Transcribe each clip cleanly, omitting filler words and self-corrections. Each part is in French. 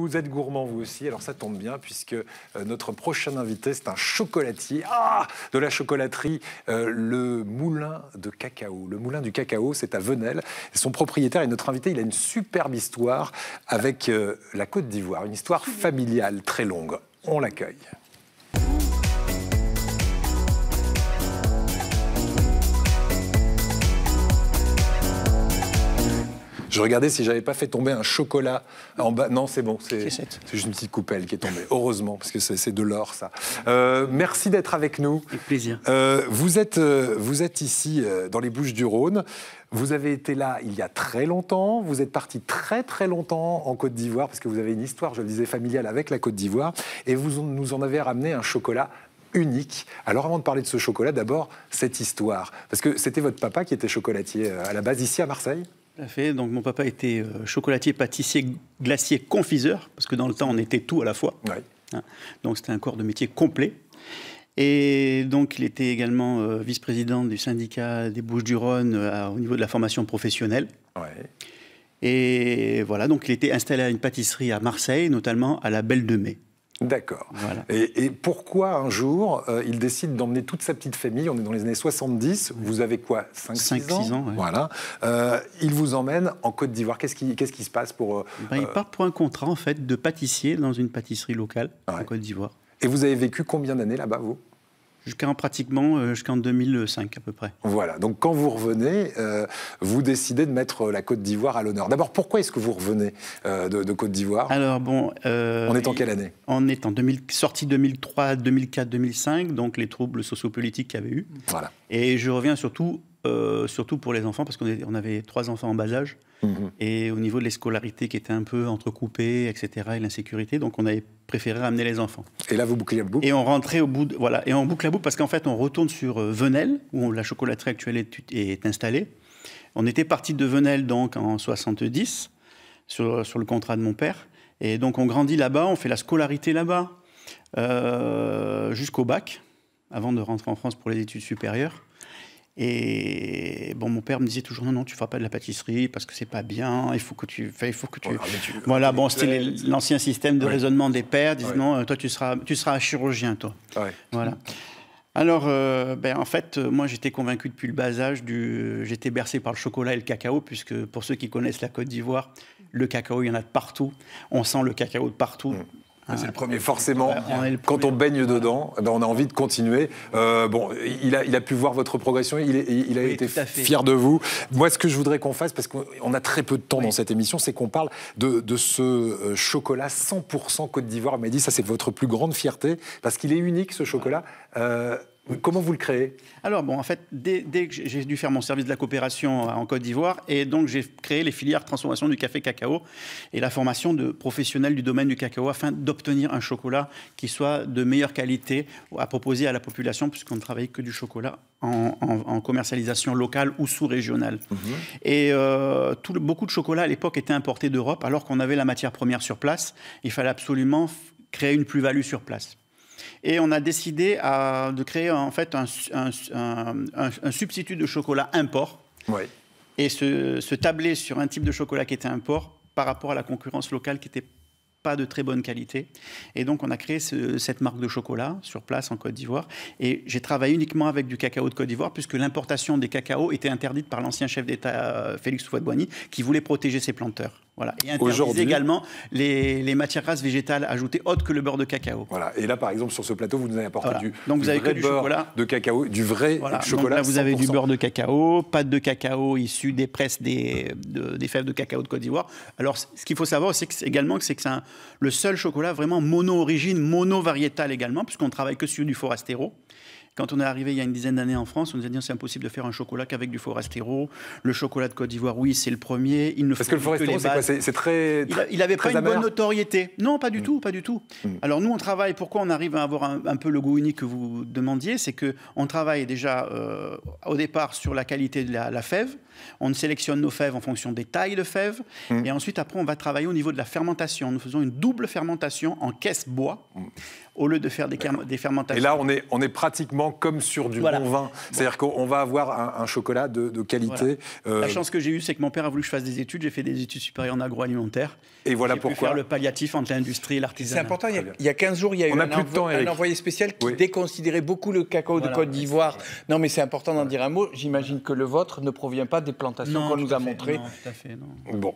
Vous êtes gourmand vous aussi, alors ça tombe bien puisque notre prochain invité c'est un chocolatier de la chocolaterie le Moulin de Cacao. Le Moulin du Cacao, c'est à Venelle. Et son propriétaire est notre invité, il a une superbe histoire avec la Côte d'Ivoire, une histoire familiale très longue. On l'accueille. Je regardais si j'avais pas fait tomber un chocolat en bas. Non, c'est bon, c'est juste une petite coupelle qui est tombée. Heureusement, parce que c'est de l'or, ça. Merci d'être avec nous. Avec plaisir. Vous êtes ici, dans les Bouches-du-Rhône. Vous avez été là il y a très longtemps. Vous êtes parti très, très longtemps en Côte d'Ivoire, parce que vous avez une histoire, je le disais, familiale avec la Côte d'Ivoire. Et vous nous en avez ramené un chocolat unique. Alors, avant de parler de ce chocolat, d'abord, cette histoire. Parce que c'était votre papa qui était chocolatier à la base, ici à Marseille. Tout à fait. Donc, mon papa était chocolatier, pâtissier, glacier, confiseur, parce que dans le temps, on était tout à la fois. Ouais. Hein. Donc, c'était un corps de métier complet. Et donc, il était également vice-président du syndicat des Bouches-du-Rhône au niveau de la formation professionnelle. Ouais. Et voilà, donc il était installé à une pâtisserie à Marseille, notamment à la Belle de Mai. D'accord. Voilà. Et pourquoi un jour, il décide d'emmener toute sa petite famille, on est dans les années 70, vous avez quoi, 5-6 ans, ouais. Voilà. Il vous emmène en Côte d'Ivoire. Qu'est-ce qui se passe pour... Il part pour un contrat, en fait, de pâtissier dans une pâtisserie locale en Côte d'Ivoire. Et vous avez vécu combien d'années là-bas, vous ? Jusqu'en 2005 à peu près. Voilà, donc quand vous revenez, vous décidez de mettre la Côte d'Ivoire à l'honneur. D'abord, pourquoi est-ce que vous revenez de Côte d'Ivoire ? Alors bon... on est en quelle année ? On est en sortie 2003, 2004, 2005, donc les troubles sociopolitiques qu'il y avait eu. Voilà. Et je reviens surtout pour les enfants, parce qu'on avait 3 enfants en bas âge, et au niveau de les scolarités qui étaient un peu entrecoupées, etc., et l'insécurité, donc on avait préféré ramener les enfants. Et là, vous bouclez la boucle ? Et on rentrait au bout, voilà, et on boucle la boucle parce qu'en fait, on retourne sur Venelle, où la chocolaterie actuelle est installée. On était parti de Venelle, donc, en 70, sur le contrat de mon père, et donc on grandit là-bas, on fait la scolarité là-bas, jusqu'au bac, avant de rentrer en France pour les études supérieures. Et bon, mon père me disait toujours non, tu feras pas de la pâtisserie parce que c'est pas bien. Il faut que tu. Voilà, bon, c'était l'ancien système de raisonnement des pères. Disent non, toi tu seras chirurgien, toi. Ouais. Voilà. Alors, en fait, moi j'étais convaincu depuis le bas âge j'étais bercé par le chocolat et le cacao, puisque pour ceux qui connaissent la Côte d'Ivoire, le cacao il y en a de partout. On sent le cacao de partout. C'est le premier. Forcément, quand on baigne dedans, on a envie de continuer. Bon, il a pu voir votre progression, il a été fier de vous. Moi, ce que je voudrais qu'on fasse, parce qu'on a très peu de temps dans cette émission, c'est qu'on parle de ce chocolat 100% Côte d'Ivoire. On m'a dit, ça c'est votre plus grande fierté, parce qu'il est unique ce chocolat. Comment vous le créez ? Alors, bon, en fait, dès que j'ai dû faire mon service de la coopération en Côte d'Ivoire, et donc j'ai créé les filières transformation du café cacao et la formation de professionnels du domaine du cacao afin d'obtenir un chocolat qui soit de meilleure qualité à proposer à la population, puisqu'on ne travaille que du chocolat en commercialisation locale ou sous-régionale. Et beaucoup de chocolat à l'époque était importé d'Europe, alors qu'on avait la matière première sur place. Il fallait absolument créer une plus-value sur place. Et on a décidé de créer en fait un substitut de chocolat import et se tabler sur un type de chocolat qui était import par rapport à la concurrence locale qui n'était pas de très bonne qualité. Et donc, on a créé cette marque de chocolat sur place en Côte d'Ivoire. Et j'ai travaillé uniquement avec du cacao de Côte d'Ivoire, puisque l'importation des cacaos était interdite par l'ancien chef d'État Félix Houphouët-Boigny, qui voulait protéger ses planteurs. Voilà. Et interdisait également les matières grasses végétales ajoutées autres que le beurre de cacao. Voilà. Et là, par exemple, sur ce plateau, vous nous avez apporté du chocolat de cacao, du vrai chocolat. Donc là, vous avez du beurre de cacao, pâte de cacao issue des presses des fèves de cacao de Côte d'Ivoire. Alors, ce qu'il faut savoir, c'est également que c'est le seul chocolat vraiment mono-origine, mono-variétal également, puisqu'on ne travaille que sur du Forastero. Quand on est arrivé il y a une dizaine d'années en France, on nous a dit c'est impossible de faire un chocolat qu'avec du Forastero. Le chocolat de Côte d'Ivoire, oui, c'est le premier. Parce que le Forastero, c'est quoi ? C'est très Il n'avait pas une bonne notoriété. Non, pas du tout, pas du tout. Alors nous, on travaille. Pourquoi on arrive à avoir un peu le goût unique que vous demandiez ? C'est qu'on travaille déjà au départ sur la qualité de la fève. On sélectionne nos fèves en fonction des tailles de fèves. Et ensuite, après, on va travailler au niveau de la fermentation. Nous faisons une double fermentation en caisse bois, au lieu de faire des fermentations. Et là, on est pratiquement moment comme sur du bon vin. C'est-à-dire qu'on va avoir un chocolat de qualité. La chance que j'ai eue, c'est que mon père a voulu que je fasse des études. J'ai fait des études supérieures en agroalimentaire. Et voilà pourquoi. J'ai pu faire le palliatif entre l'industrie et l'artisanat. C'est important. Il y a 15 jours, il y a eu un envoyé spécial qui déconsidérait beaucoup le cacao de Côte d'Ivoire. Non, mais c'est important d'en dire un mot. J'imagine que le vôtre ne provient pas des plantations qu'on nous a montrées. Non, tout à fait, non. Bon.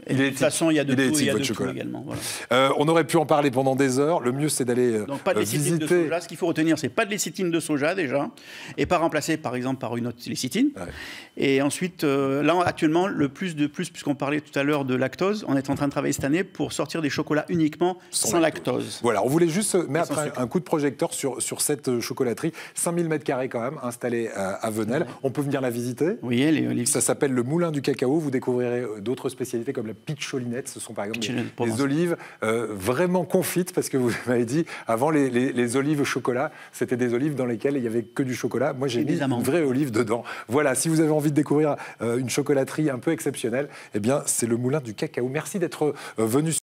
De toute façon, il y a de tout également. Voilà. On aurait pu en parler pendant des heures. Le mieux, c'est d'aller Donc, pas de lécithine de soja. Ce qu'il faut retenir, c'est pas de lécithine de soja, déjà, et pas remplacé, par exemple, par une autre lécithine. Ouais. Et ensuite, là, actuellement, le plus de plus, puisqu'on parlait tout à l'heure de lactose, on est en train de travailler cette année pour sortir des chocolats uniquement sans lactose. Voilà, on voulait juste mettre un coup de projecteur sur cette chocolaterie. 5000 m² quand même, installée à Venelle. Ouais. On peut venir la visiter. Oui, ça s'appelle le Moulin du Cacao. Vous découvrirez d'autres spécialités comme la pitcholinette. Ce sont par exemple des olives vraiment confites, parce que vous m'avez dit, avant les olives au chocolat, c'était des olives dans lesquelles il n'y avait que du chocolat. Moi, j'ai mis une vraie olive dedans. Voilà, si vous avez envie de découvrir une chocolaterie un peu exceptionnelle, eh bien, c'est le Moulin du Cacao. Merci d'être venu.